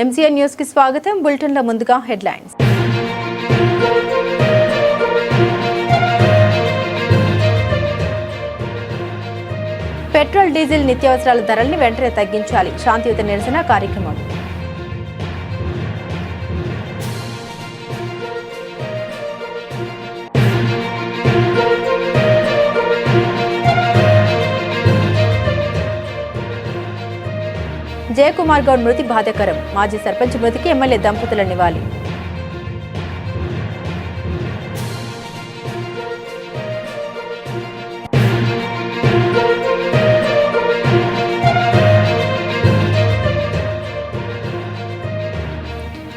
MCN news కి స్వాగతం. Bulletin లో ముందుగా హెడ్లైన్స్. పెట్రోల్ డీజిల్ నిత్యావసరాల ధరల్ని వెంటనే తగ్గించాలి. శాంతియుత నిరసన కార్యక్రమం. జయకుమార్ గౌడ్ మృతి బాధాకరం. మాజీ సర్పంచ్ మృతికి ఎమ్మెల్యే దంపతుల నివాళి.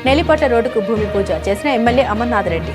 నెల్లిపట్ల రోడ్డుకు భూమి పూజ చేసిన ఎమ్మెల్యే అమర్నాథ్ రెడ్డి.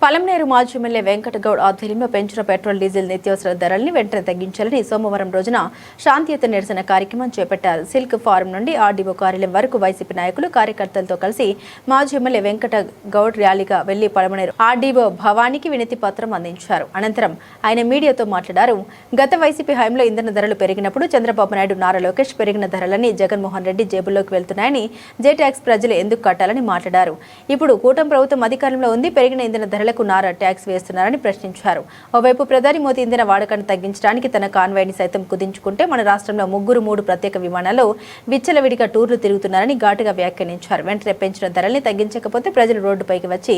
పలమనేరు మాజీ ఎమ్మెల్యే వెంకటగౌడ్ ఆధ్వర్యంలో పెంచిన పెట్రోల్ డీజిల్ నిత్యావసర ధరల్ని వెంటనే తగ్గించాలని సోమవారం రోజున శాంతియుత నిరసన కార్యక్రమం చేపట్టారు. సిల్క్ ఫారం నుండి ఆర్డీఓ కార్యాలయం వరకు వైసీపీ నాయకులు కార్యకర్తలతో కలిసి మాజీ ఎమ్మెల్యే వెంకటగౌడ్ ర్యాలీగా వెళ్లి పలమనేరు ఆర్డీఓ భవానికి వినతి పత్రం అందించారు. అనంతరం ఆయన మీడియాతో మాట్లాడారు. గత వైసీపీ హయాంలో ఇంధన ధరలు పెరిగినప్పుడు చంద్రబాబు నాయుడు, నారా లోకేష్ పెరిగిన ధరలని జగన్మోహన్ రెడ్డి జేబుల్లోకి వెళ్తున్నాయని, జే ట్యాక్స్ ప్రజలు ఎందుకు కట్టాలని మాట్లాడారు. ఇప్పుడు కూటమి ప్రభుత్వం అధికారంలో ఉంది, పెరిగిన ఇంధన ధరలకు నారా ట్యాక్స్ వేస్తున్నారని ప్రశ్నించారు. ఓవైపు ప్రధాని మోదీ ఇంధన వాడకాన్ని తగ్గించడానికి తన కాన్వాయ్ని సైతం కుదించుకుంటే మన రాష్ట్రంలో మూడు ప్రత్యేక విమానాల్లో విచ్చలవిడిగా టూర్లు తిరుగుతున్నారని ఘాటుగా వ్యాఖ్యానించారు. వెంటనే పెంచిన ధరల్ని తగ్గించకపోతే ప్రజలు రోడ్డుపైకి వచ్చి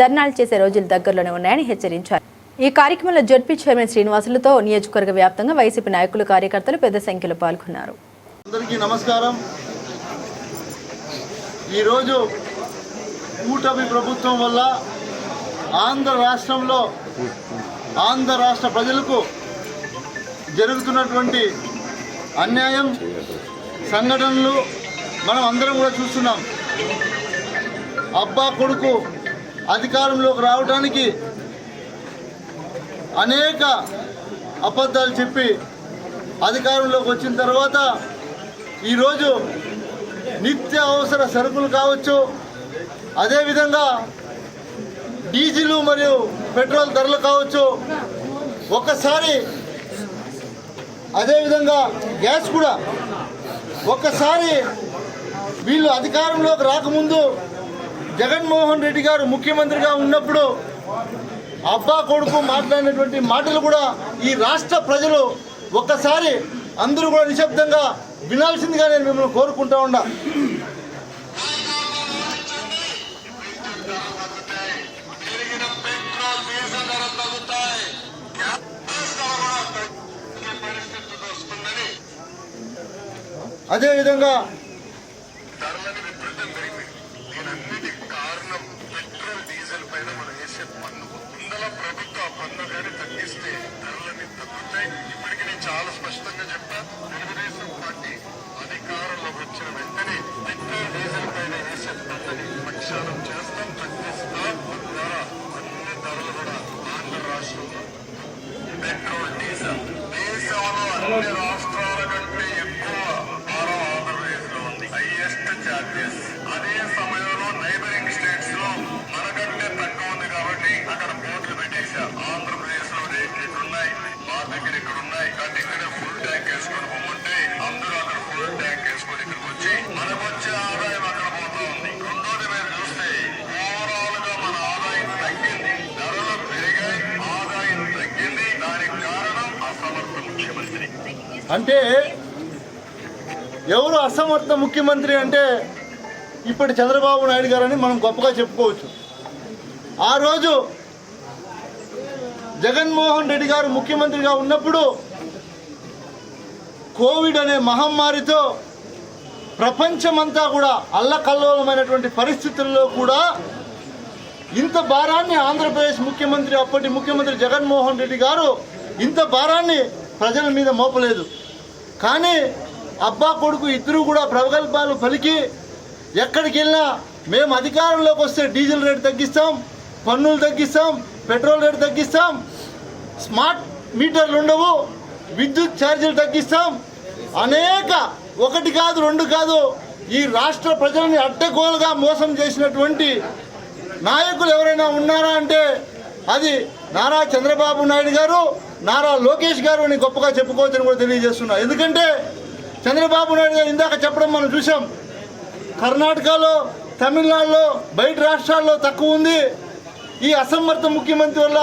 ధర్నాలు చేసే రోజులు దగ్గరలోనే ఉన్నాయని హెచ్చరించారు. ఈ కార్యక్రమంలో జడ్పీ చైర్మన్ శ్రీనివాసులతో నియోజకవర్గ వ్యాప్తంగా వైసీపీ నాయకులు, కార్యకర్తలు పెద్ద సంఖ్యలో పాల్గొన్నారు. అందరికీ నమస్కారం. ఈరోజు కూటమి ప్రభుత్వం వల్ల ఆంధ్ర రాష్ట్రంలో ఆంధ్ర రాష్ట్ర ప్రజలకు జరుగుతున్నటువంటి అన్యాయం, సంఘటనలు మనం అందరం కూడా చూస్తున్నాం. అబ్బా కొడుకు అధికారంలోకి రావడానికి అనేక అబద్ధాలు చెప్పి అధికారంలోకి వచ్చిన తర్వాత ఈరోజు నిత్య అవసర సరుకులు కావచ్చు, అదేవిధంగా డీజిల్ మరియు పెట్రోల్ ధరలు కావచ్చు, ఒక్కసారి అదేవిధంగా గ్యాస్ కూడా ఒక్కసారి వీళ్ళు అధికారంలోకి రాకముందు జగన్మోహన్ రెడ్డి గారు ముఖ్యమంత్రిగా ఉన్నప్పుడు అబ్బా కొడుకు మాట్లాడినటువంటి మాటలు కూడా ఈ రాష్ట్ర ప్రజలు ఒక్కసారి అందరూ కూడా నిశ్శబ్దంగా వినాల్సిందిగా నేను మిమ్మల్ని కోరుకుంటా ఉన్నా. అదేవిధంగా ధరలను విపరీతం పెరిగిపోయి దీనన్నిటి కారణం పెట్రోల్ డీజిల్ పైన మనం వేసే పన్ను. ముందల ప్రభుత్వ పన్ను కానీ తగ్గిస్తే ధరలన్నీ తగ్గుతాయి. ఇప్పటికీ నేను చాలా స్పష్టంగా చెప్పా, తెలుగుదేశం పార్టీ అధికారంలోకి వచ్చిన వెంటనే పెట్రోల్ డీజిల్ పైన వేసే పన్నుని ప్రక్షాళన చేస్తాం, తగ్గిస్తాం. ద్వారా అన్ని ధరలు కూడా ఆంధ్ర రాష్ట్రంలో పెట్రోల్ డీజిల్ దేశంలో అన్ని రాష్ట్రాల కంటే ఎక్కువ అదే సమయంలో నైబరింగ్ స్టేట్స్ లో మనకంటే తక్కువ ఉంది కాబట్టి అక్కడ బోర్డులు పెట్టేశారు. ఆంధ్రప్రదేశ్ లో ఇక్కడున్నాయి, మా దగ్గర ఇక్కడ ఉన్నాయి. కాబట్టి ఇక్కడ ఫుల్ ట్యాంక్ వేసుకొని పోమంటే అందరూ అక్కడ ఫుల్ ట్యాంక్ వేసుకొని ఇక్కడికి వచ్చి మనకు వచ్చే ఆదాయం అక్కడ పోతా ఉంది. రెండోది మీరు చూస్తే ఓవరాల్ గా మన ఆదాయం తగ్గింది, ధరలు పెరిగాయి, ఆదాయం తగ్గింది. దానికి కారణం అసమర్థ ముఖ్యమంత్రి. అంటే ఎవరు అసమర్థ ముఖ్యమంత్రి అంటే ఇప్పటి చంద్రబాబు నాయుడు గారని మనం గొప్పగా చెప్పుకోవచ్చు. ఆ రోజు జగన్మోహన్ రెడ్డి గారు ముఖ్యమంత్రిగా ఉన్నప్పుడు కోవిడ్ అనే మహమ్మారితో ప్రపంచమంతా కూడా అల్లకల్లోలమైనటువంటి పరిస్థితుల్లో కూడా ఇంత భారాన్ని ఆంధ్రప్రదేశ్ ముఖ్యమంత్రి, అప్పటి ముఖ్యమంత్రి జగన్మోహన్ రెడ్డి గారు ఇంత భారాన్ని ప్రజల మీద మోపలేదు. కానీ అబ్బా కొడుకు ఇద్దరు కూడా ప్రగల్భాలు పలికి ఎక్కడికి వెళ్ళినా మేము అధికారంలోకి వస్తే డీజిల్ రేటు తగ్గిస్తాం, పన్నులు తగ్గిస్తాం, పెట్రోల్ రేటు తగ్గిస్తాం, స్మార్ట్ మీటర్లు ఉండవు, విద్యుత్ ఛార్జీలు తగ్గిస్తాం, అనేక ఒకటి కాదు రెండు కాదు ఈ రాష్ట్ర ప్రజల్ని అడ్డగోలుగా మోసం చేసినటువంటి నాయకులు ఎవరైనా ఉన్నారా అంటే అది నారా చంద్రబాబు నాయుడు గారు, నారా లోకేష్ గారు అని గొప్పగా చెప్పుకోవచ్చని కూడా తెలియజేస్తున్నా. ఎందుకంటే చంద్రబాబు నాయుడు గారు ఇందాక చెప్పడం మనం చూసాం, కర్ణాటకలో, తమిళనాడులో, బయట రాష్ట్రాల్లో తక్కువ ఉంది, ఈ అసమర్థ ముఖ్యమంత్రి వల్ల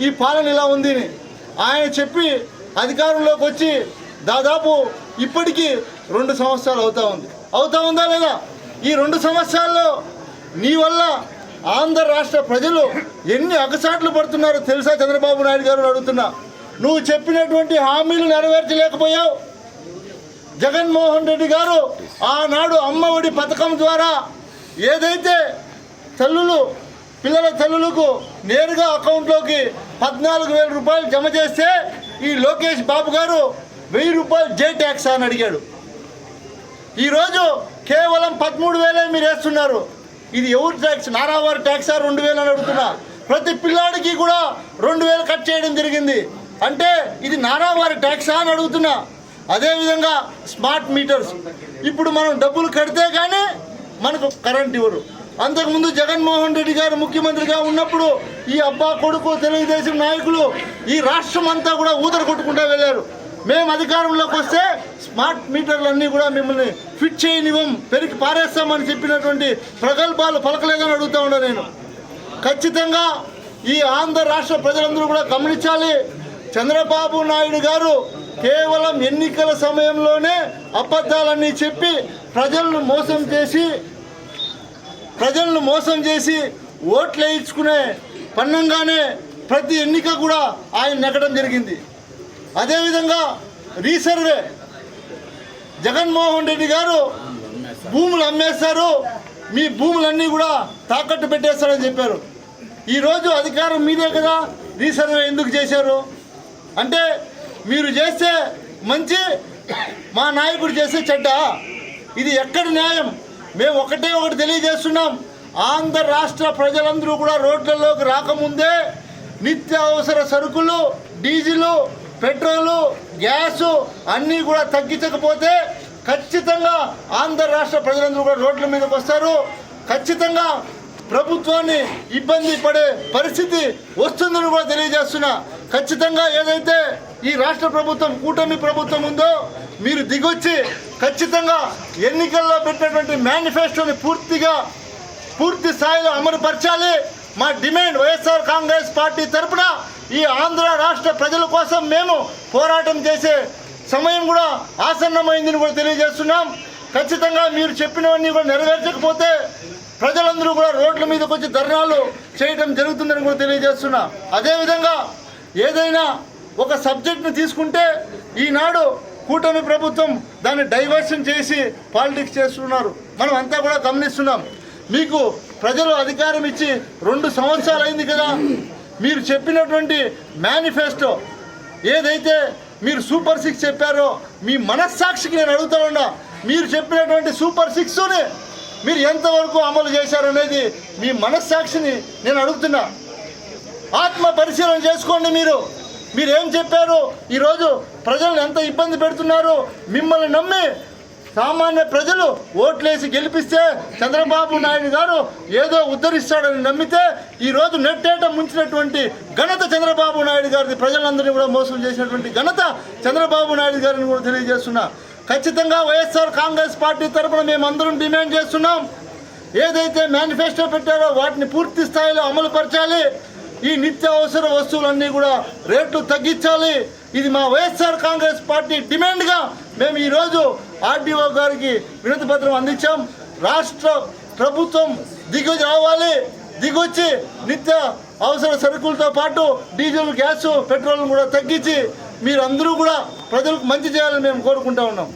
ఈ పాలన ఇలా ఉంది ఆయన చెప్పి అధికారంలోకి వచ్చి దాదాపు ఇప్పటికీ 2 సంవత్సరాలు అవుతా ఉందా లేదా? ఈ 2 సంవత్సరాల్లో నీ వల్ల ఆంధ్ర రాష్ట్ర ప్రజలు ఎన్ని అగసాట్లు పడుతున్నారో తెలుసా చంద్రబాబు నాయుడు గారు అడుగుతున్నా. నువ్వు చెప్పినటువంటి హామీలు నెరవేర్చలేకపోయావు. జగన్మోహన్ రెడ్డి గారు ఆనాడు అమ్మఒడి పథకం ద్వారా ఏదైతే పిల్లల తల్లులకు నేరుగా అకౌంట్లోకి 14,000 రూపాయలు జమ చేస్తే ఈ లోకేష్ బాబు గారు 1,000 రూపాయలు జే ట్యాక్స్ అని అడిగాడు. ఈరోజు కేవలం 13,000 మీరు వేస్తున్నారు. ఇది ఎవరు ట్యాక్స్? నారావారి ట్యాక్సా 2,000 అని అడుగుతున్నా. ప్రతి పిల్లాడికి కూడా 2,000 కట్ చేయడం జరిగింది. అంటే ఇది నారావారి ట్యాక్సా అని అడుగుతున్నా. అదేవిధంగా స్మార్ట్ మీటర్స్, ఇప్పుడు మనం డబ్బులు కడితే కానీ మనకు కరెంట్ ఇవ్వరు. అంతకుముందు జగన్మోహన్ రెడ్డి గారు ముఖ్యమంత్రిగా ఉన్నప్పుడు ఈ అబ్బా కొడుకు తెలుగుదేశం నాయకులు ఈ రాష్ట్రం అంతా కూడా ఊదర కొట్టుకుంటూ వెళ్ళారు. మేము అధికారంలోకి వస్తే స్మార్ట్ మీటర్లన్నీ కూడా మిమ్మల్ని ఫిట్ చేయనివ్వం, పెరిగి పారేస్తామని చెప్పినటువంటి ప్రగల్భాలు పలకలేదని అడుగుతూ ఉన్నా నేను. ఖచ్చితంగా ఈ ఆంధ్ర రాష్ట్ర ప్రజలందరూ కూడా గమనించాలి. చంద్రబాబు నాయుడు గారు కేవలం ఎన్నికల సమయంలోనే అబద్ధాలన్నీ చెప్పి ప్రజలను మోసం చేసి ఓట్లు వేయించుకునే పన్నంగానే ప్రతి ఎన్నిక కూడా ఆయన నెగ్గడం జరిగింది. అదేవిధంగా రీసర్వే, జగన్మోహన్ రెడ్డి గారు భూములు అమ్మేస్తారు, మీ భూములన్నీ కూడా తాకట్టు పెట్టేస్తారని చెప్పారు. ఈరోజు అధికారం మీదే కదా, రీసర్వే ఎందుకు చేశారు? అంటే మీరు చేస్తే మంచి, మా నాయకుడు చేస్తే చెడ్డ. ఇది ఎక్కడి న్యాయం? మేము ఒకటి తెలియజేస్తున్నాం. ఆంధ్ర రాష్ట్ర ప్రజలందరూ కూడా రోడ్లలోకి రాకముందే నిత్యావసర సరుకులు, డీజిలు, పెట్రోలు, గ్యాసు అన్నీ కూడా తగ్గించకపోతే ఖచ్చితంగా ఆంధ్ర రాష్ట్ర ప్రజలందరూ కూడా రోడ్ల మీదకి వస్తారు. ఖచ్చితంగా ప్రభుత్వాన్ని ఇబ్బంది పడే పరిస్థితి వస్తుందని కూడా తెలియజేస్తున్నా. ఖచ్చితంగా ఏదైతే ఈ రాష్ట్ర ప్రభుత్వం, కూటమి ప్రభుత్వం ఉందో మీరు దిగొచ్చి ఖచ్చితంగా ఎన్నికల్లో పెట్టినటువంటి మేనిఫెస్టోని పూర్తి స్థాయిలో అమలుపరచాలి. మా డిమాండ్ వైఎస్ఆర్ కాంగ్రెస్ పార్టీ తరఫున ఈ ఆంధ్ర రాష్ట్ర ప్రజల కోసం మేము పోరాటం చేసే సమయం కూడా ఆసన్నమైందని కూడా తెలియజేస్తున్నాం. ఖచ్చితంగా మీరు చెప్పినవన్నీ కూడా నెరవేర్చకపోతే ప్రజలందరూ కూడా రోడ్ల మీదకి వచ్చి ధర్నాలు చేయడం జరుగుతుందని కూడా తెలియజేస్తున్నా. అదేవిధంగా ఏదైనా ఒక సబ్జెక్ట్ను తీసుకుంటే ఈనాడు కూటమి ప్రభుత్వం దాన్ని డైవర్షన్ చేసి పాలిటిక్స్ చేస్తున్నారు. మనం అంతా కూడా గమనిస్తున్నాం. మీకు ప్రజలు అధికారం ఇచ్చి 2 సంవత్సరాలు అయింది కదా, మీరు చెప్పినటువంటి మేనిఫెస్టో ఏదైతే మీరు సూపర్ 6 చెప్పారో మీ మనస్సాక్షికి నేను అడుగుతా ఉన్నా, మీరు చెప్పినటువంటి సూపర్ 6ని మీరు ఎంతవరకు అమలు చేశారనేది మీ మనస్సాక్షిని నేను అడుగుతున్నా. ఆత్మ పరిశీలన చేసుకోండి. మీరేం చెప్పారు? ఈరోజు ప్రజలను ఎంత ఇబ్బంది పెడుతున్నారు. మిమ్మల్ని నమ్మి సామాన్య ప్రజలు ఓట్లేసి గెలిపిస్తే చంద్రబాబు నాయుడు గారు ఏదో ఉద్ధరిస్తాడని నమ్మితే ఈరోజు నెట్టేట ముంచినటువంటి ఘనత చంద్రబాబు నాయుడు గారిది. ప్రజలందరినీ కూడా మోసం చేసినటువంటి ఘనత చంద్రబాబు నాయుడు గారిని కూడా తెలియజేస్తున్నా. ఖచ్చితంగా వైఎస్ఆర్ కాంగ్రెస్ పార్టీ తరఫున మేమందరం డిమాండ్ చేస్తున్నాం. ఏదైతే మేనిఫెస్టో పెట్టారో వాటిని పూర్తి స్థాయిలో అమలుపరచాలి. ఈ నిత్యావసర వస్తువులన్నీ కూడా రేట్లు తగ్గించాలి. ఇది మా వైఎస్ఆర్ కాంగ్రెస్ పార్టీ డిమాండ్గా మేము ఈరోజు ఆర్డీఓ గారికి వినతి పత్రం అందించాం. రాష్ట్ర ప్రభుత్వం దిగొచ్చి నిత్య అవసర సరుకులతో పాటు డీజిల్, గ్యాస్, పెట్రోల్ కూడా తగ్గించి మీరందరూ కూడా ప్రజలకు మంచి చేయాలని మేము కోరుకుంటా ఉన్నాం.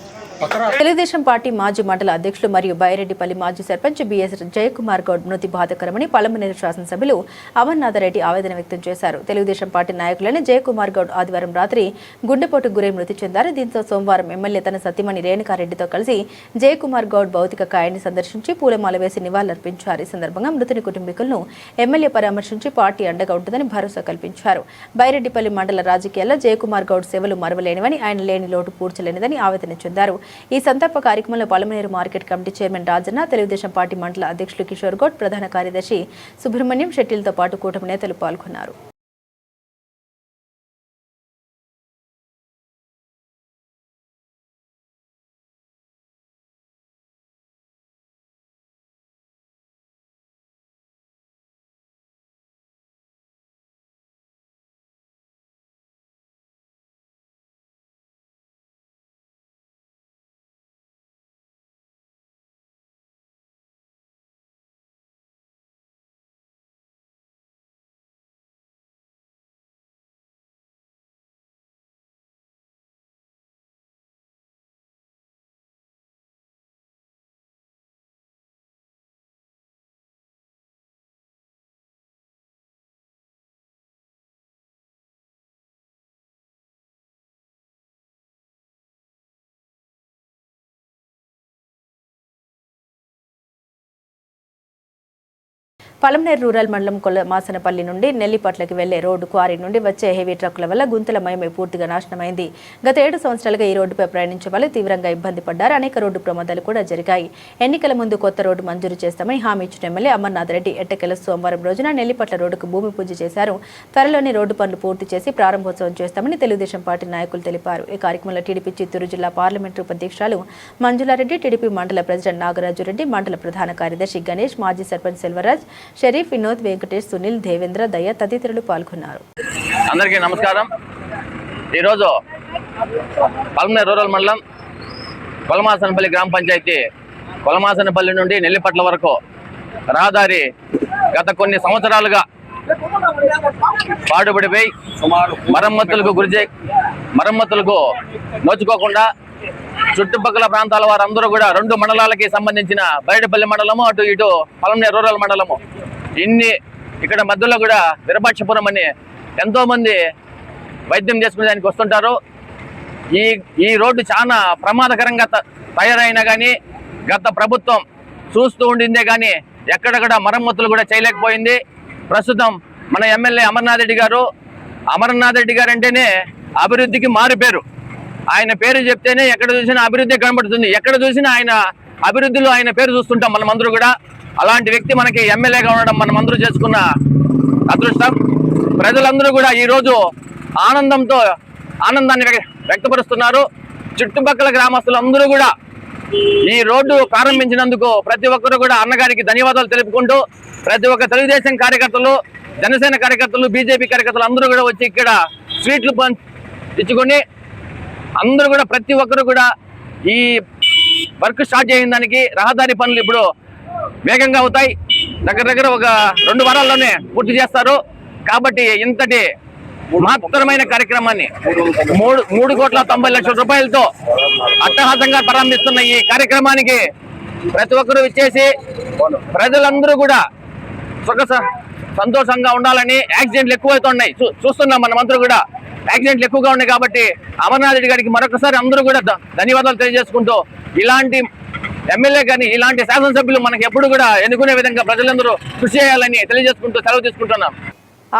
తెలుగుదేశం పార్టీ మాజీ మండల అధ్యక్షులు మరియు బైరెడ్డిపల్లి మాజీ సర్పంచ్ బిఎస్ జయకుమార్ గౌడ్ మృతి బాధాకరమని పలమనేరు శాసనసభ్యులు అమర్నాథరెడ్డి ఆవేదన వ్యక్తం చేశారు. తెలుగుదేశం పార్టీ నాయకులైన జయకుమార్ గౌడ్ ఆదివారం రాత్రి గుండెపోటుకు గురై మృతి చెందారు. దీంతో సోమవారం ఎమ్మెల్యే తన సతీమణి రేణుకారెడ్డితో కలిసి జయకుమార్ గౌడ్ భౌతిక కాయాన్ని సందర్శించి పూలమాల వేసి నివాళులర్పించారు. ఈ సందర్భంగా మృతుని కుటుంబీకులను ఎమ్మెల్యే పరామర్శించి పార్టీ అండగా ఉంటుందని భరోసా కల్పించారు. బైరెడ్డిపల్లి మండల రాజకీయాల్లో జయకుమార్ గౌడ్ సేవలు మరవలేనివని, ఆయన లేని లోటు పూడ్చలేనిదని ఆవేదన చెందారు. ఈ సందర్భ కార్యక్రమంలో Palamaner market committee chairman Rajanna, Telugu Desam party మండల అధ్యక్షులు కిషోర్ గౌడ్, ప్రధాన కార్యదర్శి సుబ్రహ్మణ్యం, షెట్టిల్తో పాటు కూటమి నేతలు పాల్గొన్నారు. పలమనేరు రూరల్ మండలం కొల్లమాసనపల్లి నుండి నెల్లిపట్లకి వెళ్లే రోడ్డు క్వారీ నుండి వచ్చే హెవీ ట్రక్కుల వల్ల గుంతలమయమై పూర్తిగా నాశనమైంది. గత 7 సంవత్సరాలుగా ఈ రోడ్డుపై ప్రయాణించే వాళ్ళు తీవ్రంగా ఇబ్బంది పడ్డారు. అనేక రోడ్డు ప్రమాదాలు కూడా జరిగాయి. ఎన్నికల ముందు కొత్త రోడ్డు మంజూరు చేస్తామని హామీ ఇచ్చిన ఎమ్మెల్యే అమర్నాథ్ రెడ్డి ఎట్టకేల సోమవారం రోజున నెల్లిపట్ల రోడ్డుకు భూమి పూజ చేశారు. త్వరలోనే రోడ్డు పనులు పూర్తి చేసి ప్రారంభోత్సవం చేస్తామని తెలుగుదేశం పార్టీ నాయకులు తెలిపారు. ఈ కార్యక్రమంలో టీడీపీ చిత్తూరు జిల్లా పార్లమెంటు ఉపాధ్యక్షురాలు మంజులారెడ్డి, టీడీపీ మండల ప్రెసిడెంట్ నాగరాజు రెడ్డి, మండల ప్రధాన కార్యదర్శి గణేష్, మాజీ సర్పంచ్ సెల్వరాజ్, షరీఫ్, వినోద్, వెంకటేష్, సునీల్, దేవేంద్ర, దయ తదితరులు పాల్గొన్నారు. అందరికీ నమస్కారం. ఈరోజు పలమనేరు రూరల్ మండలం కొల్లమాసనపల్లి గ్రామ పంచాయతీ కొల్లమాసనపల్లి నుండి నెల్లిపట్ల వరకు రహదారి గత కొన్ని సంవత్సరాలుగా పాడుబడిపోయి మరమ్మతులకు నోచుకోకుండా చుట్టుపక్కల ప్రాంతాల వారందరూ కూడా 2 మండలాలకి సంబంధించిన బైడపల్లి మండలము, అటు ఇటు పలమనేరు రూరల్ మండలము, ఇక్కడ మధ్యలో కూడా విరపాక్షపురం అని ఎంతో మంది వైద్యం చేసుకునేదానికి వస్తుంటారు. ఈ రోడ్డు చాలా ప్రమాదకరంగా తయారైనా కానీ గత ప్రభుత్వం చూస్తూ ఉండిందే కానీ ఎక్కడక్కడ మరమ్మతులు కూడా చేయలేకపోయింది. ప్రస్తుతం మన ఎమ్మెల్యే అమర్నాథ్ రెడ్డి గారు అంటేనే అభివృద్ధికి మారిపేరు. ఆయన పేరు చెప్తేనే ఎక్కడ చూసినా అభివృద్ధి కనబడుతుంది. ఎక్కడ చూసినా ఆయన అభివృద్ధిలో ఆయన పేరు చూస్తుంటాం మనమందరూ కూడా. అలాంటి వ్యక్తి మనకి ఎమ్మెల్యేగా ఉండడం మనమందరూ చేసుకున్న అదృష్టం. ప్రజలందరూ కూడా ఈరోజు ఆనందాన్ని వ్యక్తపరుస్తున్నారు. చుట్టుపక్కల గ్రామస్తులందరూ కూడా ఈ రోడ్డు ప్రారంభించినందుకు ప్రతి ఒక్కరు కూడా అన్నగారికి ధన్యవాదాలు తెలుపుకుంటూ, ప్రతి ఒక్క తెలుగుదేశం కార్యకర్తలు, జనసేన కార్యకర్తలు, బీజేపీ కార్యకర్తలు అందరూ కూడా వచ్చి ఇక్కడ స్వీట్లు ఇచ్చుకొని అందరూ కూడా ప్రతి ఒక్కరు కూడా ఈ వర్క్ స్టార్ట్ చేయని దానికి రహదారి పనులు ఇప్పుడు వేగంగా అవుతాయి. దగ్గర ఒక 2 వారాల్లోనే పూర్తి చేస్తారు. కాబట్టి ఇంతటి మహత్తరమైన కార్యక్రమాన్ని 3,90,00,000 రూపాయలతో అట్టహాసంగా ప్రారంభిస్తున్న ఈ కార్యక్రమానికి ప్రతి ఒక్కరూ ఇచ్చేసి ప్రజలందరూ కూడా సంతోషంగా ఉండాలని. యాక్సిడెంట్లు ఎక్కువవుతున్నాయి, చూస్తున్నాం మనమందరూ కూడా. యాక్సిడెంట్లు ఎక్కువగా ఉన్నాయి కాబట్టి అమర్నాథ్ రెడ్డి గారికి మరొకసారి అందరూ కూడా ధన్యవాదాలు తెలియజేసుకుంటూ, ఇలాంటి ఎమ్మెల్యే కానీ ఇలాంటి శాసనసభ్యులు మనకి ఎప్పుడు కూడా ఎన్నుకునే విధంగా ప్రజలందరూ కృషి చేయాలని తెలియజేసుకుంటూ సెలవు తీసుకుంటున్నాం.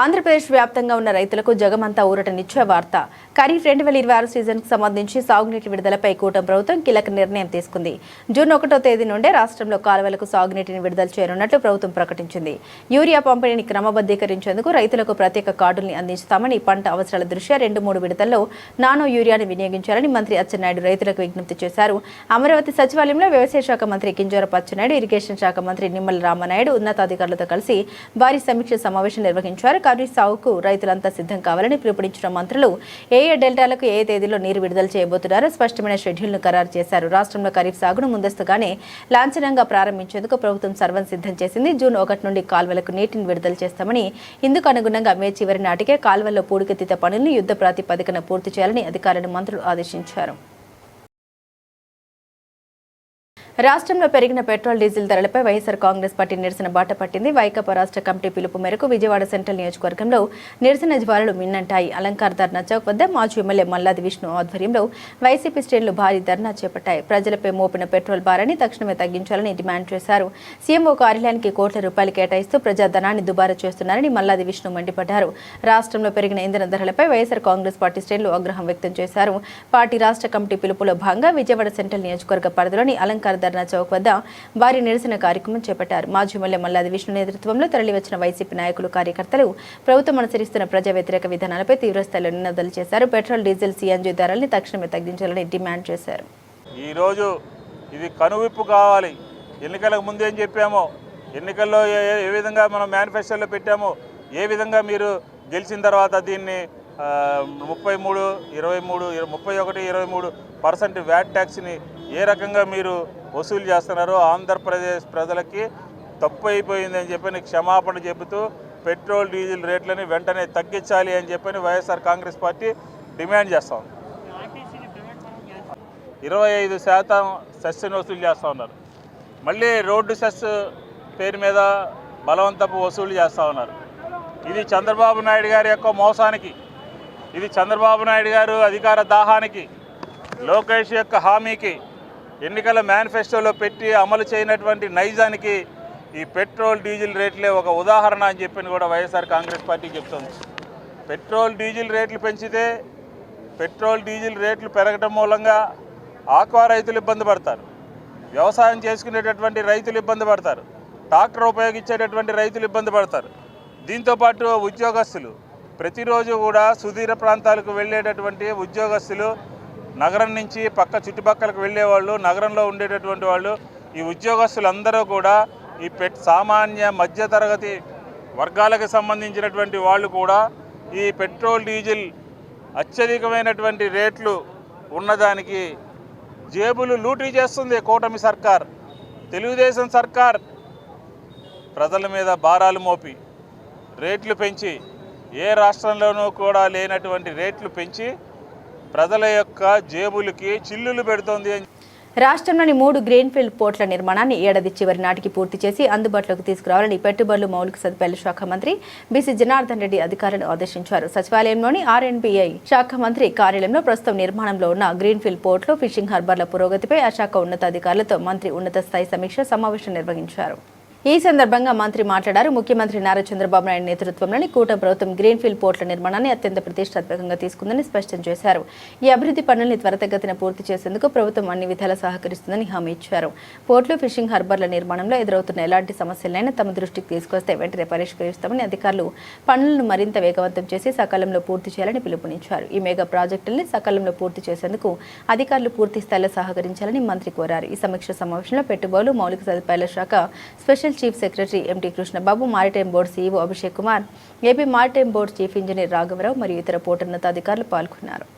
ఆంధ్రప్రదేశ్ వ్యాప్తంగా ఉన్న రైతులకు జగమంతా ఊరటనిచ్చే వార్త. ఖరీఫ్ 2026 సీజన్కు సంబంధించి సాగునీటి విడుదలపై కూటమి ప్రభుత్వం కీలక నిర్ణయం తీసుకుంది. జూన్ 1వ తేదీ నుండే రాష్ట్రంలో కాలువలకు సాగునీటిని విడుదల చేయనున్నట్లు ప్రభుత్వం ప్రకటించింది. యూరియా పంపిణీని క్రమబద్ధీకరించేందుకు రైతులకు ప్రత్యేక కార్డుల్ని అందిస్తామని, పంట అవసరాల దృష్ట్యా 2-3 విడతల్లో నానో యూరియాను వినియోగించాలని మంత్రి అచ్చెన్నాయుడు రైతులకు విజ్ఞప్తి చేశారు. అమరావతి సచివాలయంలో వ్యవసాయ శాఖ మంత్రి కింజరాపు అచ్చెన్నాయుడు, ఇరిగేషన్ శాఖ మంత్రి నిమ్మల రామనాయుడు ఉన్నతాధికారులతో కలిసి భారీ సమీక్ష సమావేశం నిర్వహించారు. ఖరీఫ్ సాగుకు రైతులంతా సిద్ధం కావాలని పిలుపునిచ్చిన మంత్రులు ఏ డెల్టాలకు ఏ తేదీలో నీరు విడుదల చేయబోతున్నారో స్పష్టమైన షెడ్యూల్ను ఖరారు చేశారు. రాష్ట్రంలో ఖరీఫ్ సాగును ముందస్తుగానే లాంఛనంగా ప్రారంభించేందుకు ప్రభుత్వం సర్వం సిద్ధం చేసింది. జూన్ 1 నుండి కాల్వలకు నీటిని విడుదల చేస్తామని, ఇందుకు అనుగుణంగా మే చివరి నాటికే కాల్వల్లో పూడికతీత పనులను యుద్ధ ప్రాతిపదికన పూర్తి చేయాలని అధికారులను మంత్రులు ఆదేశించారు. రాష్ట్రంలో పెరిగిన పెట్రోల్, డీజిల్ ధరలపై వైఎస్ఆర్ కాంగ్రెస్ పార్టీ నిరసన బాట పట్టింది. వైకాపా రాష్ట్ర కమిటీ పిలుపు మేరకు విజయవాడ సెంట్రల్ నియోజకవర్గంలో నిరసన జ్వాలలు మిన్నంటాయి. అలంకార్ ధర్నా చౌక్ వద్ద మాజీ ఎమ్మెల్యే మల్లాది విష్ణు ఆధ్వర్యంలో వైసీపీ శ్రేణులు భారీ ధర్నా చేపట్టాయి. ప్రజలపై మోపిన పెట్రోల్ భారాన్ని తక్షణమే తగ్గించాలని డిమాండ్ చేశారు. సీఎంఓ కార్యాలయానికి కోట్ల రూపాయలు కేటాయిస్తూ ప్రజాధనాన్ని దుబారా చేస్తున్నారని మల్లాది విష్ణు మండిపడ్డారు. రాష్ట్రంలో పెరిగిన ఇంధన ధరలపై వైఎస్ఆర్ కాంగ్రెస్ పార్టీ శ్రేణులు ఆగ్రహం వ్యక్తం చేశారు. పార్టీ రాష్ట్ర కమిటీ పిలుపులో భాగంగా విజయవాడ సెంట్రల్ నియోజకవర్గ పరిధిలోని అలంకార్ ధర్నా చౌక్ వద్ద భారీ నిరసన కార్యక్రమం చేపట్టారు. మాజీ ఎమ్మెల్యే మల్లాది విష్ణు నేతృత్వంలో తరలివచ్చిన వైసీపీ నాయకులు, కార్యకర్తలు ప్రభుత్వం అనుసరిస్తున్న ప్రజా వ్యతిరేక విధానాలపై తీవ్రస్థాయిలో నినాదాలు చేశారు. పెట్రోల్, డీజిల్, సీఎన్జీ ధరల్ని తక్షణమే తగ్గించాలని డిమాండ్ చేశారు. ఈరోజు ఇది కనువిప్పు కావాలి. ఎన్నికలకు ముందు ఏం చెప్పామో, ఎన్నికల్లో ఏ విధంగా మనం మేనిఫెస్టోలో పెట్టామో, ఏ విధంగా మీరు గెలిచిన తర్వాత దీన్ని 33, 23, 31, 23% వ్యాట్ ట్యాక్స్ని ఏ రకంగా మీరు వసూలు చేస్తున్నారో ఆంధ్రప్రదేశ్ ప్రజలకి తప్పు అయిపోయిందని చెప్పని క్షమాపణ చెబుతూ పెట్రోల్, డీజిల్ రేట్లని వెంటనే తగ్గించాలి అని చెప్పని వైఎస్ఆర్ కాంగ్రెస్ పార్టీ డిమాండ్ చేస్తూ ఉంది. 25% సెస్ని వసూలు చేస్తూ ఉన్నారు. మళ్ళీ రోడ్డు సెస్ పేరు మీద బలవంతపు వసూలు చేస్తూ ఉన్నారు. ఇది చంద్రబాబు నాయుడు గారి యొక్క మోసానికి, ఇది చంద్రబాబు నాయుడు గారు అధికార దాహానికి, లోకేష్ యొక్క హామీకి, ఎన్నికల మేనిఫెస్టోలో పెట్టి అమలు చేయనటువంటి నైజానికి ఈ పెట్రోల్ డీజిల్ రేట్లే ఒక ఉదాహరణ అని చెప్పి కూడా వైఎస్ఆర్ కాంగ్రెస్ పార్టీ చెప్తుంది. పెట్రోల్ డీజిల్ రేట్లు పెంచితే పెట్రోల్ డీజిల్ రేట్లు పెరగడం మూలంగా ఆక్వా రైతులు ఇబ్బంది పడతారు, వ్యవసాయం చేసుకునేటటువంటి రైతులు ఇబ్బంది పడతారు, ట్రాక్టర్ ఉపయోగించేటటువంటి రైతులు ఇబ్బంది పడతారు. దీంతోపాటు ఉద్యోగస్తులు ప్రతిరోజు కూడా సుదూర ప్రాంతాలకు వెళ్ళేటటువంటి ఉద్యోగస్తులు, నగరం నుంచి చుట్టుపక్కలకు వెళ్ళేవాళ్ళు, నగరంలో ఉండేటటువంటి వాళ్ళు, ఈ ఉద్యోగస్తులందరూ కూడా ఈ సామాన్య మధ్యతరగతి వర్గాలకు సంబంధించినటువంటి వాళ్ళు కూడా ఈ పెట్రోల్ డీజిల్ అత్యధికమైనటువంటి రేట్లు ఉన్నదానికి జేబులు లూటీ చేస్తుంది కూటమి సర్కార్. తెలుగుదేశం సర్కార్ ప్రజల మీద భారాలు మోపి రేట్లు పెంచి, ఏ రాష్ట్రంలోనూ కూడా లేనటువంటి రేట్లు పెంచి ప్రజల యొక్క జేబులకి చిల్లులు పెడుతోంది. రాష్ట్రంలోని 3 గ్రీన్ఫీల్డ్ పోర్ట్ల నిర్మాణాన్ని ఏడాది చివరి నాటికి పూర్తి చేసి అందుబాటులోకి తీసుకురావాలని పెట్టుబడులు మౌలిక సదుపాయాల శాఖ మంత్రి బీసీ జనార్దన్ రెడ్డి అధికారులను ఆదేశించారు. సచివాలయంలోని ఆర్ఎండ్బీఐ శాఖ మంత్రి కార్యాలయంలో ప్రస్తుతం నిర్మాణంలో ఉన్న గ్రీన్ఫీల్డ్ పోర్టులో ఫిషింగ్ హార్బర్ల పురోగతిపై ఆ శాఖ ఉన్నతాధికారులతో మంత్రి ఉన్నత స్థాయి సమీక్ష సమావేశం నిర్వహించారు. ఈ సందర్భంగా మంత్రి మాట్లాడారు. ముఖ్యమంత్రి నారా చంద్రబాబు నాయుడు నేతృత్వంలోని కూటమి ప్రభుత్వం గ్రీన్ఫీల్డ్ పోర్టుల నిర్మాణాన్ని అత్యంత ప్రతిష్టాత్మకంగా తీసుకుందని స్పష్టం చేశారు. ఈ అభివృద్ధి పనుల్ని త్వరితగతిన పూర్తి చేసేందుకు ప్రభుత్వం అన్ని విధాలా సహకరిస్తుందని హామీ ఇచ్చారు. పోర్టులు, ఫిషింగ్ హార్బర్ల నిర్మాణంలో ఎదురవుతున్న ఎలాంటి సమస్యలైనా తమ దృష్టికి తీసుకొస్తే వెంటనే పరిష్కరిస్తామని అధికారులు పనులను మరింత వేగవంతం చేసి సకాలంలో పూర్తి చేయాలని పిలుపునిచ్చారు. ఈ మెగా ప్రాజెక్టుల్ని సకాలంలో పూర్తి చేసేందుకు అధికారులు పూర్తి స్థాయిలో సహకరించాలని మంత్రి కోరారు. ఈ సమీక్ష సమావేశంలో పెట్టుబడులు మౌలిక సదుపాయాల శాఖ special chief secretary empty Krishnababu, maritime board CEO Abhishek Kumar, AP maritime board chief engineer రాఘవరావు మరియు ఇతర పోర్టు ఉన్నతాధికారులు పాల్గొన్నారు.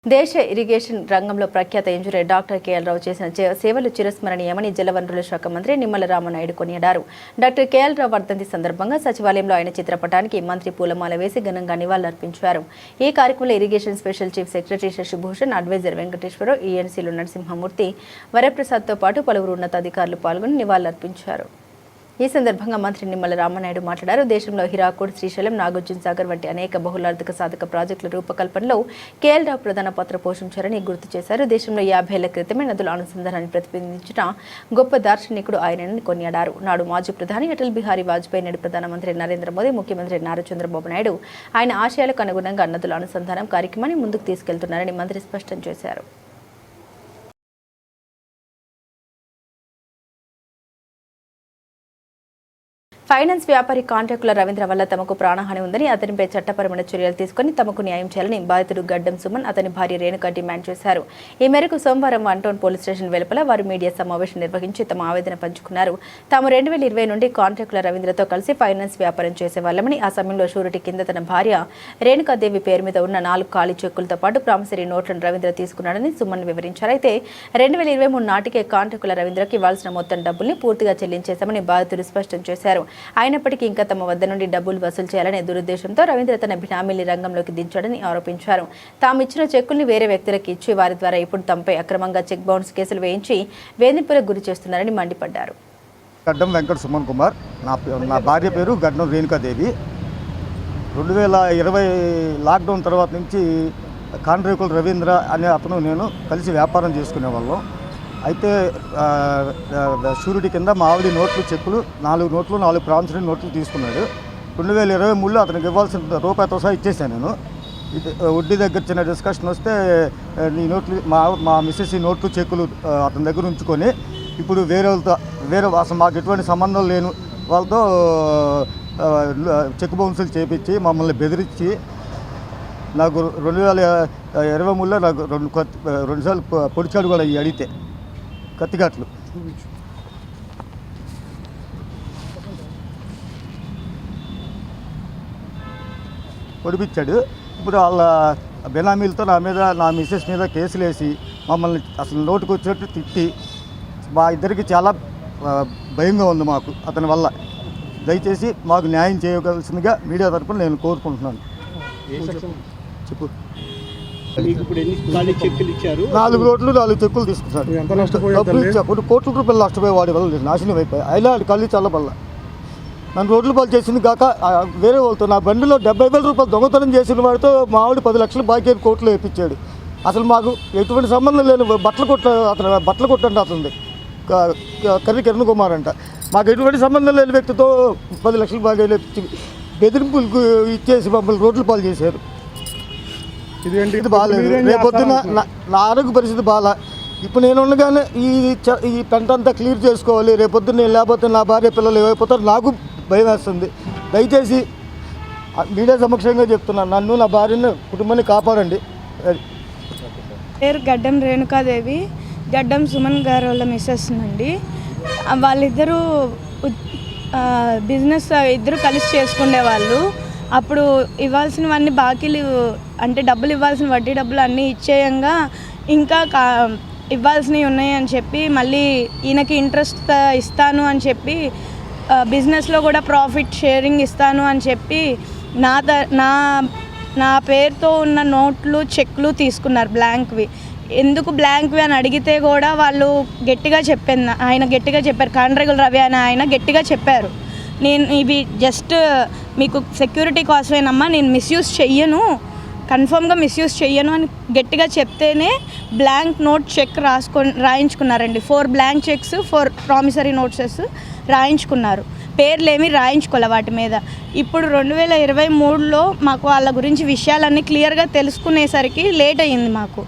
దేశ ఇరిగేషన్ రంగంలో ప్రఖ్యాత ఇంజనీర్ డాక్టర్ కేఎల్ రావు చేసిన సేవలు చిరస్మరణీయమని జలవనరుల శాఖ మంత్రి నిమ్మల రామనాయుడు కొనియాడారు. డాక్టర్ కేఎల్ రావు వర్ధంతి సందర్భంగా సచివాలయంలో ఆయన చిత్రపటానికి మంత్రి పూలమాల వేసి ఘనంగా నివాళులర్పించారు. ఈ కార్యక్రమంలో irrigation special chief secretary Shashibhushan, advisor Venkateswara Rao, ఈఎన్సీలు నరసింహమూర్తి, వరప్రసాద్తో పాటు పలువురు ఉన్నతాధికారులు పాల్గొని నివాళులర్పించారు. ఈ సందర్భంగా మంత్రి నిమ్మల రామనాయుడు మాట్లాడారు. దేశంలో హిరాకుడ్, శ్రీశైలం, నాగార్జున సాగర్ వంటి అనేక బహుళార్థక సాధక ప్రాజెక్టుల రూపకల్పనలో కేఎల్ రావు ప్రధాన పాత్ర పోషించారని గుర్తు చేశారు. దేశంలో 50 ఏళ్ల క్రితమే నదుల అనుసంధానాన్ని ప్రతిపాదించిన గొప్ప దార్శనికుడు ఆయనని కొనియాడారు. నాడు మాజీ ప్రధాని అటల్ బిహారీ వాజ్పేయి, నేడు ప్రధానమంత్రి నరేంద్ర మోదీ, ముఖ్యమంత్రి నారా చంద్రబాబు నాయుడు ఆయన ఆశయాలకు అనుగుణంగా నదుల అనుసంధానం కార్యక్రమాన్ని ముందుకు తీసుకెళ్తున్నారని మంత్రి స్పష్టం చేశారు. ఫైనాన్స్ వ్యాపారి కాంట్రాక్టుల రవీంద్ర వల్ల తమకు ప్రాణహాని ఉందని, అతనిపై చట్టపరమైన చర్యలు తీసుకుని తమకు న్యాయం చేయాలని బాధితుడు గడ్డం సుమన్, అతని భార్య రేణుక డిమాండ్ చేశారు. ఈ మేరకు సోమవారం 1 టౌన్ పోలీస్ స్టేషన్ వెలుపల వారు మీడియా సమావేశం నిర్వహించి తమ ఆవేదన పంచుకున్నారు. తాము 2020 నుండి కాంట్రాక్టుల రవీంద్రతో కలిసి ఫైనాన్స్ వ్యాపారం చేసేవాళ్లమని, ఆ సమయంలో షూరిటీ కింద తన భార్య రేణుకాదేవి పేరు మీద ఉన్న 4 ఖాళీ చెక్కులతో పాటు ప్రామిసరీ నోట్లను రవీంద్ర తీసుకున్నాడని సుమన్ వివరించారు. అయితే 2023 నాటికే కాంట్రాక్టుల రవీంద్రకి ఇవ్వాల్సిన మొత్తం డబ్బుల్ని పూర్తిగా చెల్లించేశామని బాధితుడు స్పష్టం చేశారు. అయినప్పటికీ ఇంకా తమ వద్ద నుండి డబ్బులు వసూలు చేయాలనే దురుద్దేశంతో రవీంద్ర తన బినామీల్ని రంగంలోకి దించాడని ఆరోపించారు. తాము ఇచ్చిన చెక్కుల్ని వేరే వ్యక్తులకు ఇచ్చి వారి ద్వారా ఇప్పుడు తమపై అక్రమంగా చెక్ బౌన్స్ కేసులు వేయించి వేధింపులకు గురి చేస్తున్నారని మండిపడ్డారు. గడ్డం వెంకట సుమన్ కుమార్, నా భార్య పేరు గడ్డం రేణుకాదేవి. 2020 లాక్డౌన్ తర్వాత నుంచి కాంట్రాక్టుల రవీంద్ర అనే అతను నేను కలిసి వ్యాపారం చేసుకునేవాళ్ళం. అయితే షూరిటీ కింద మా ఆవిడ నోట్లు, చెక్కులు 4 నోట్లు, 4 ప్రామిసరీ నోట్లు తీసుకున్నాడు. 2023లో అతనికి ఇవ్వాల్సిన రూపాయితో సహా ఇచ్చేసాను నేను. వడ్డీ దగ్గర చిన్న డిస్కషన్ వస్తే ఈ నోట్లు మా మిస్సెస్ ఈ నోట్లు, చెక్కులు అతని దగ్గర ఉంచుకొని ఇప్పుడు వేరే అసలు మాకు ఎటువంటి సంబంధం లేని వాళ్ళతో చెక్ బౌన్సులు చేపించి మమ్మల్ని బెదిరించి నాకు 2023లో నాకు 2 సార్లు పొడిచాడు కూడా ఈ అడిగితే కత్తిఘాట్లు. పొడిపించాడు. ఇప్పుడు వాళ్ళ బెనామీలతో నా మిస్సెస్ మీద కేసులు వేసి మమ్మల్ని అసలు నోటుకు వచ్చినట్టు తిట్టి మా ఇద్దరికి చాలా భయంగా ఉంది మాకు అతని వల్ల. దయచేసి మాకు న్యాయం చేయవలసిందిగా మీడియా తరపున నేను కోరుకుంటున్నాను. చెప్పు. 4 నోట్లు, 4 చెక్కులు తీసుకున్నాడు. డబ్బులు ఇచ్చా కొన్ని కోట్ల రూపాయలు నష్టపోయే వాడి వల్ల నాశనం అయిపోయాయి. అయినా కళ్ళు చల్లబల్ల నన్ను రోడ్లు పాలు చేసింది కాక వేరే వాళ్ళతో నా బండిలో 70,000 రూపాయలు దొంగతనం చేసిన వాడితో మా ఆవిడ 10 లక్షలు బాకీ కోర్టులో వేయించాడు. అసలు మాకు ఎటువంటి సంబంధం లేని బట్టలు కొట్టండి అతనిది కిరణ్ కుమార్ అంట. మాకు ఎటువంటి సంబంధం లేని వ్యక్తితో 10 లక్షలు బాగా బెదిరింపులకు ఇచ్చేసి మమ్మల్ని రోడ్ల పాలు చేశారు. ఇది బాగాలేదు. రేపొద్దున నా ఆరోగ్య పరిస్థితి బాగా. ఇప్పుడు నేను ఉండగానే ఈ పెంట అంతా క్లియర్ చేసుకోవాలి. రేపొద్దున నేను లేకపోతే నా భార్య పిల్లలు ఏమైపోతారు నాకు భయం వేస్తుంది. దయచేసి మీడియా సమక్షంగా చెప్తున్నాను, నన్ను నా భార్యను కుటుంబాన్ని కాపాడండి. పేరు గడ్డం రేణుకాదేవి, గడ్డం సుమన్ గారు వాళ్ళ మిస్సెస్ నుండి. వాళ్ళిద్దరూ బిజినెస్ ఇద్దరు కలిసి చేసుకునే వాళ్ళు. అప్పుడు ఇవ్వాల్సినవన్నీ బాకీలు అంటే డబ్బులు ఇవ్వాల్సిన వడ్డీ డబ్బులు అన్నీ ఇచ్చేయంగా ఇంకా ఇవ్వాల్సినవి ఉన్నాయని చెప్పి మళ్ళీ ఈయనకి ఇంట్రెస్ట్ ఇస్తాను అని చెప్పి బిజినెస్లో కూడా ప్రాఫిట్ షేరింగ్ ఇస్తాను అని చెప్పి నా పేరుతో ఉన్న నోట్లు చెక్లు తీసుకున్నారు బ్లాంక్వి. ఎందుకు బ్లాంక్వి అని అడిగితే కూడా వాళ్ళు ఆయన గట్టిగా చెప్పారు. కాండ్రేగుల రవి అని ఆయన గట్టిగా చెప్పారు, నేను ఇవి జస్ట్ మీకు సెక్యూరిటీ కోసమేనమ్మా, నేను మిస్యూజ్ చెయ్యను, కన్ఫర్మ్గా మిస్యూజ్ చెయ్యను అని గట్టిగా చెప్తేనే బ్లాంక్ నోట్ చెక్ రాయించుకున్నారండి. 4 బ్లాంక్ చెక్స్ 4 ప్రామిసరీ నోట్సెస్ రాయించుకున్నారు. పేర్లేమి రాయించుకోలే వాటి మీద. ఇప్పుడు 2023లో మాకు వాళ్ళ గురించి విషయాలన్నీ క్లియర్గా తెలుసుకునేసరికి లేట్ అయ్యింది మాకు.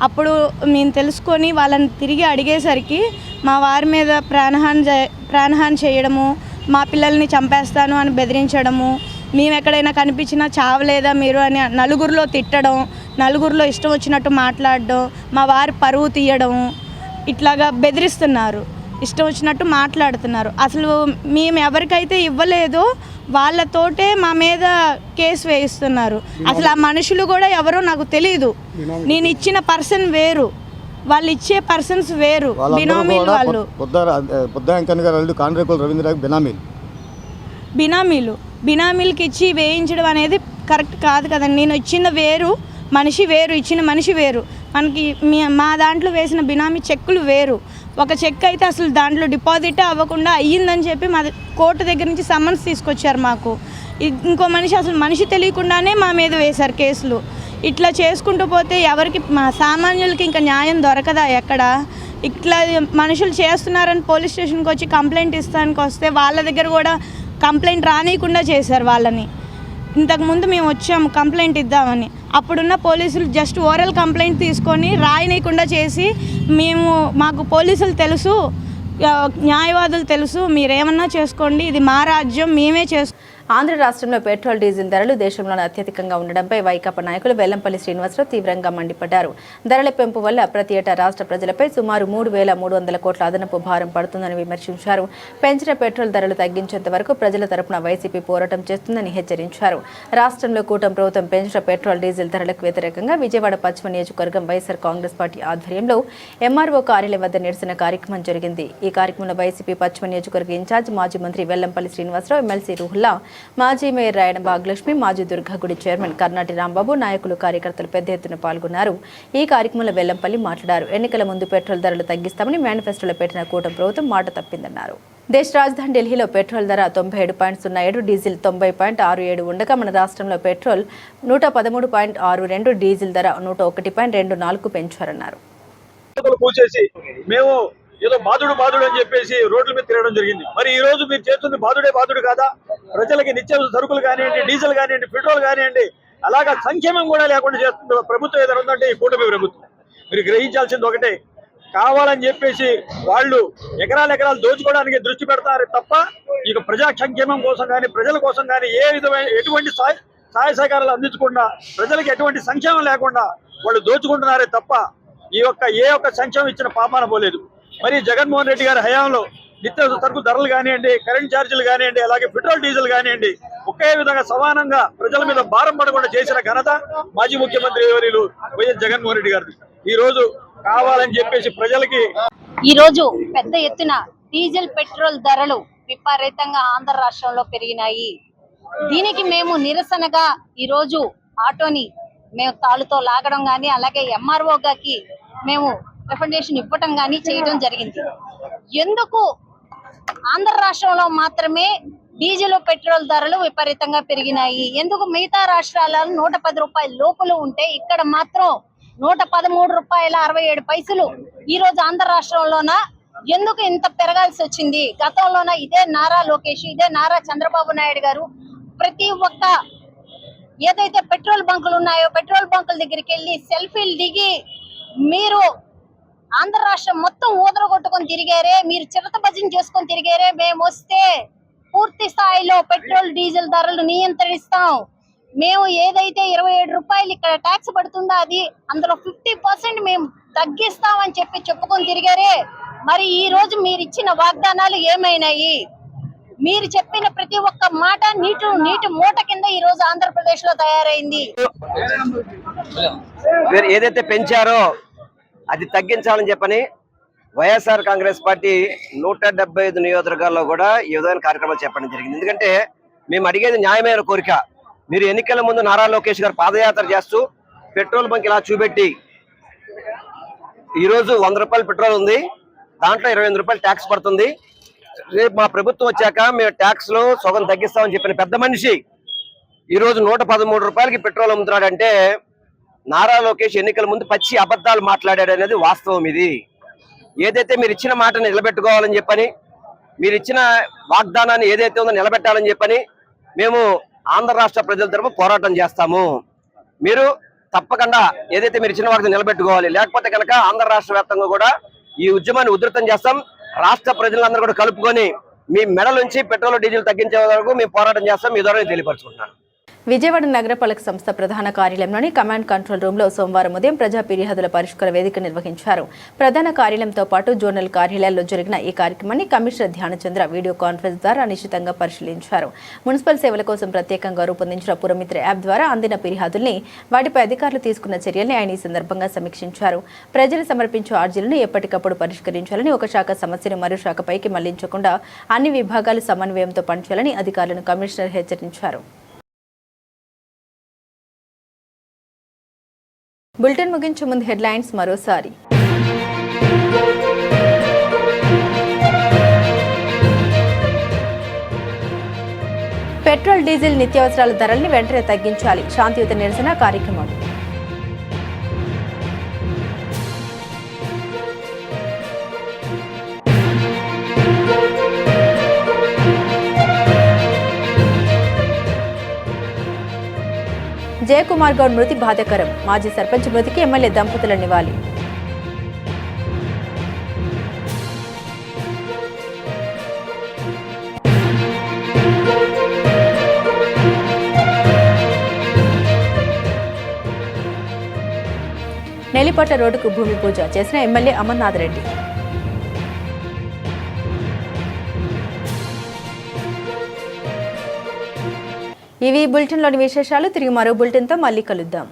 అప్పుడు మేము తెలుసుకొని వాళ్ళని తిరిగి అడిగేసరికి మా వారి మీద ప్రాణహాని చేయడము, మా పిల్లల్ని చంపేస్తాను అని బెదిరించడము, మేము ఎక్కడైనా కనిపించినా చావలేదా మీరు అని నలుగురిలో తిట్టడం, నలుగురిలో ఇష్టం వచ్చినట్టు మాట్లాడడం, మా వారి పరువు తీయడం, ఇట్లాగా బెదిరిస్తున్నారు, ఇష్టం వచ్చినట్టు మాట్లాడుతున్నారు. అసలు మేము ఎవరికైతే ఇవ్వలేదో వాళ్ళతోటే మా మీద కేసు వేయిస్తున్నారు. అసలు ఆ మనుషులు కూడా ఎవరో నాకు తెలియదు. నేను ఇచ్చిన పర్సన్ వేరు, వాళ్ళు ఇచ్చే పర్సన్స్ వేరు, బినామీలు. వాళ్ళు బినామీలకి ఇచ్చి వేయించడం అనేది కరెక్ట్ కాదు కదండి. నేను ఇచ్చిన వేరు, మనిషి వేరు, ఇచ్చిన మనిషి వేరు. మనకి మా దాంట్లో వేసిన బినామీ చెక్కులు వేరు. ఒక చెక్ అయితే అసలు దాంట్లో డిపాజిట్ అవ్వకుండా అయ్యిందని చెప్పి మా కోర్టు దగ్గర నుంచి సమ్మన్స్ తీసుకొచ్చారు మాకు. ఇంకో మనిషి అసలు మనిషి తెలియకుండానే మా మీద వేశారు కేసులు. ఇట్లా చేసుకుంటూ పోతే ఎవరికి, మా సామాన్యులకి ఇంకా న్యాయం దొరకదా ఎక్కడ? ఇట్లా మనుషులు చేస్తున్నారని పోలీస్ స్టేషన్కి వచ్చి కంప్లైంట్ ఇస్తానికి వస్తే వాళ్ళ దగ్గర కూడా కంప్లైంట్ రానియకుండా చేశారు వాళ్ళని. ఇంతకుముందు మేము వచ్చాము కంప్లైంట్ ఇద్దామని, అప్పుడున్న పోలీసులు జస్ట్ ఓరల్ కంప్లైంట్ తీసుకొని రాయనీయకుండా చేసి, మాకు పోలీసులు తెలుసు, న్యాయవాదులు తెలుసు, మీరేమన్నా చేసుకోండి, ఇది మా రాజ్యం, మేమే ఆంధ్ర రాష్ట్రంలో పెట్రోల్ డీజిల్ ధరలు దేశంలోనే అత్యధికంగా ఉండడంపై వైకాపా నాయకులు వెల్లంపల్లి శ్రీనివాసరావు తీవ్రంగా మండిపడ్డారు. ధరల పెంపు వల్ల ప్రతి ఏటా రాష్ట్ర ప్రజలపై సుమారు 3,300 కోట్ల అదనపు భారం పడుతుందని విమర్శించారు. పెంచిన పెట్రోల్ ధరలు తగ్గించేంత వరకు ప్రజల తరపున వైసీపీ పోరాటం చేస్తుందని హెచ్చరించారు. రాష్ట్రంలో కూటమి ప్రభుత్వం పెంచిన పెట్రోల్ డీజిల్ ధరలకు వ్యతిరేకంగా విజయవాడ పశ్చిమ నియోజకవర్గం వైఎస్ఆర్ కాంగ్రెస్ పార్టీ ఆధ్వర్యంలో ఎంఆర్ఓ కార్యాలయం వద్ద నిరసన కార్యక్రమం జరిగింది. ఈ కార్యక్రమంలో వైసీపీ పశ్చిమ నియోజకవర్గ ఇన్ఛార్జ్ మాజీ మంత్రి వెల్లంపల్లి శ్రీనివాసరావు, ఎమ్మెల్సీ రుహుల్లా, మాజీ మేయర్ రాయడం భాగ్యలక్ష్మి, మాజీ దుర్గాగుడి చైర్మన్ కర్నాటి రాంబాబు, నాయకులు, కార్యకర్తలు పెద్ద ఎత్తున పాల్గొన్నారు. ఈ కార్యక్రమంలో వెల్లంపల్లి మాట్లాడారు. ఎన్నికల ముందు పెట్రోల్ ధరలు తగ్గిస్తామని మేనిఫెస్టోలో పెట్టిన కూటమి ప్రభుత్వం మాట తప్పిందన్నారు. దేశ రాజధాని ఢిల్లీలో పెట్రోల్ ధర 97.07, డీజిల్ 90.67 ఉండగా మన రాష్ట్రంలో పెట్రోల్ 113.62, డీజిల్ ధర 101.24 పెంచారన్నారు. ఏదో బాధుడు అని చెప్పేసి రోడ్ల మీద తిరగడం జరిగింది. మరి ఈ రోజు మీరు చేస్తుంది బాధుడు కాదా? ప్రజలకి నిత్యావసర సరుకులు కానివ్వండి, డీజిల్ కానివ్వండి, పెట్రోల్ కానివ్వండి, అలాగా సంక్షేమం కూడా లేకుండా చేస్తుంది ప్రభుత్వం ఏదైనా ఉందంటే ఈ కూటమి ప్రభుత్వం. మీరు గ్రహించాల్సింది ఒకటే, కావాలని చెప్పేసి వాళ్ళు ఎకరాలు దోచుకోవడానికి దృష్టి పెడతారు తప్ప ఇక ప్రజా సంక్షేమం కోసం కానీ, ప్రజల కోసం కానీ ఎటువంటి సహాయ సహకారాలు అందించకుండా, ప్రజలకు ఎటువంటి సంక్షేమం లేకుండా వాళ్ళు దోచుకుంటున్నారే తప్ప ఏ ఒక్క సంక్షేమం ఇచ్చిన పాపాన పోలేదు. మరి జగన్మోహన్ రెడ్డి గారి హయాంలో నిత్యావసర సరుకు ధరలు కానివ్వండి, కరెంట్ ఛార్జీలు కానివ్వండి, అలాగే పెట్రోల్ డీజిల్ కానివ్వండి, ఒకే విధంగా సమానంగా ప్రజల మీద భారం పడకుండా చేసిన ఘనత మాజీ ముఖ్యమంత్రి వర్యులు వైఎస్ జగన్మోహన్ రెడ్డి గారిది. ఈ రోజు కావాలని చెప్పేసి ప్రజలకి ఈ రోజు పెద్ద ఎత్తున డీజిల్ పెట్రోల్ ధరలు విపరీతంగా ఆంధ్ర రాష్ట్రంలో పెరిగినాయి. దీనికి మేము నిరసనగా ఈ రోజు ఆటోని మేము తాళుతో లాగడం గానీ, అలాగే ఎంఆర్ఓ గారికి మేము రికమెండేషన్ ఇవ్వటం కానీ చేయడం జరిగింది. ఎందుకు ఆంధ్ర రాష్ట్రంలో మాత్రమే డీజిల్ పెట్రోల్ ధరలు విపరీతంగా పెరిగినాయి? ఎందుకు మిగతా రాష్ట్రాలలో 110 రూపాయల లోపల ఉంటే ఇక్కడ మాత్రం 113 రూపాయల 67 పైసలు ఈ రోజు ఆంధ్ర రాష్ట్రంలోన ఎందుకు ఇంత పెరగాల్సి వచ్చింది? గతంలోన ఇదే నారా లోకేష్, ఇదే నారా చంద్రబాబు నాయుడు గారు ప్రతి ఒక్క ఏదైతే పెట్రోల్ బంకులు ఉన్నాయో పెట్రోల్ బంకుల దగ్గరికి వెళ్ళి సెల్ఫీలు దిగి మీరు ఆంధ్ర రాష్ట్రం మొత్తం ఊదరగొట్టుకొని తిరిగారే, మీరు చిరత భజన చేసుకొని తిరిగారే. మేము వస్తే పూర్తి స్థాయిలో పెట్రోల్ డీజిల్ ధరలు నియంత్రిస్తాం. మేము ఏదైతే 27 రూపాయలు ఇక్కడ ట్యాక్స్ పడుతుందో అది అందులో 50% మేము తగ్గిస్తామని చెప్పుకొని తిరిగారే. మరి ఈ రోజు మీరు ఇచ్చిన వాగ్దానాలు ఏమైనాయి? మీరు చెప్పిన ప్రతి ఒక్క మాట నీటి మూట కింద ఈ రోజు ఆంధ్రప్రదేశ్ లో తయారైంది. ఏదైతే పెంచారో అది తగ్గించాలని చెప్పని వైఎస్ఆర్ కాంగ్రెస్ పార్టీ 175 నియోజకవర్గాల్లో కూడా ఈ విధమైన కార్యక్రమాలు చెప్పడం జరిగింది. ఎందుకంటే మేము అడిగేది న్యాయమైన కోరిక. మీరు ఎన్నికల ముందు నారా లోకేష్ గారు పాదయాత్ర చేస్తూ పెట్రోల్ బంక్ ఇలా చూపెట్టి ఈరోజు 100 రూపాయలు పెట్రోల్ ఉంది, దాంట్లో 28 రూపాయలు ట్యాక్స్ పడుతుంది, రేపు మా ప్రభుత్వం వచ్చాక మేము ట్యాక్స్ లో సగం తగ్గిస్తామని చెప్పిన పెద్ద మనిషి ఈరోజు 113 రూపాయలకి పెట్రోల్ అమ్ముతున్నాడంటే నారా లోకేష్ ఎన్నికల ముందు పచ్చి అబద్ధాలు మాట్లాడాడు అనేది వాస్తవం. ఇది ఏదైతే మీరు ఇచ్చిన మాటను నిలబెట్టుకోవాలని చెప్పని, మీరు ఇచ్చిన వాగ్దానాన్ని ఏదైతే ఉందో నిలబెట్టాలని చెప్పని మేము ఆంధ్ర రాష్ట్ర ప్రజల తరఫున పోరాటం చేస్తాము. మీరు తప్పకుండా ఏదైతే మీరు ఇచ్చిన వాటిని నిలబెట్టుకోవాలి, లేకపోతే కనుక ఆంధ్ర రాష్ట్ర వ్యాప్తంగా కూడా ఈ ఉద్యమాన్ని ఉధృతం చేస్తాం. రాష్ట్ర ప్రజలందరూ కూడా కలుపుకొని మీ మెడల నుంచి పెట్రోల్ డీజిల్ తగ్గించే వరకు మేము పోరాటం చేస్తాం. మీ ద్వారా తెలియపరుచుకుంటున్నాను. విజయవాడ నగరపాలక సంస్థ ప్రధాన కార్యాలయంలోని కమాండ్ కంట్రోల్ రూమ్ లో సోమవారం ఉదయం ప్రజా ఫిర్యాదుల పరిష్కార వేదిక నిర్వహించారు. ప్రధాన కార్యాలయంతో పాటు జోనల్ కార్యాలయాల్లో జరిగిన ఈ కార్యక్రమాన్ని కమిషనర్ ధ్యానచంద్ర వీడియో కాన్ఫరెన్స్ ద్వారా నిశితంగా పరిశీలించారు. మున్సిపల్ సేవల కోసం ప్రత్యేకంగా రూపొందించిన పురమిత్ర యాప్ ద్వారా అందిన ఫిర్యాదుల్ని, వాటిపై అధికారులు తీసుకున్న చర్యల్ని ఆయన ఈ సందర్భంగా సమీక్షించారు. ప్రజలు సమర్పించే అర్జీలను ఎప్పటికప్పుడు పరిష్కరించాలని, ఒక శాఖ సమస్యను మరో శాఖపైకి మళ్లించకుండా అన్ని విభాగాలు సమన్వయంతో పనిచేయాలని అధికారులను కమిషనర్ హెచ్చరించారు. బులెటిన్ ముగించే ముందు హెడ్లైన్స్ మరోసారి. పెట్రోల్ డీజిల్ నిత్యావసరాల ధరల్ని వెంటనే తగ్గించాలి, శాంతియుత నిరసన కార్యక్రమం. జయకుమార్ గౌడ్ మృతి బాధాకరం, మాజీ సర్పంచ్ మృతికి ఎమ్మెల్యే దంపతుల నివాళి. నెల్లిపట్ట రోడ్డుకు భూమి పూజ చేసిన ఎమ్మెల్యే అమర్నాథ్ రెడ్డి. ఇవి బులెటిన్లోని విశేషాలు. తిరిగి మరో బులెటిన్తో మళ్ళీ కలుద్దాం.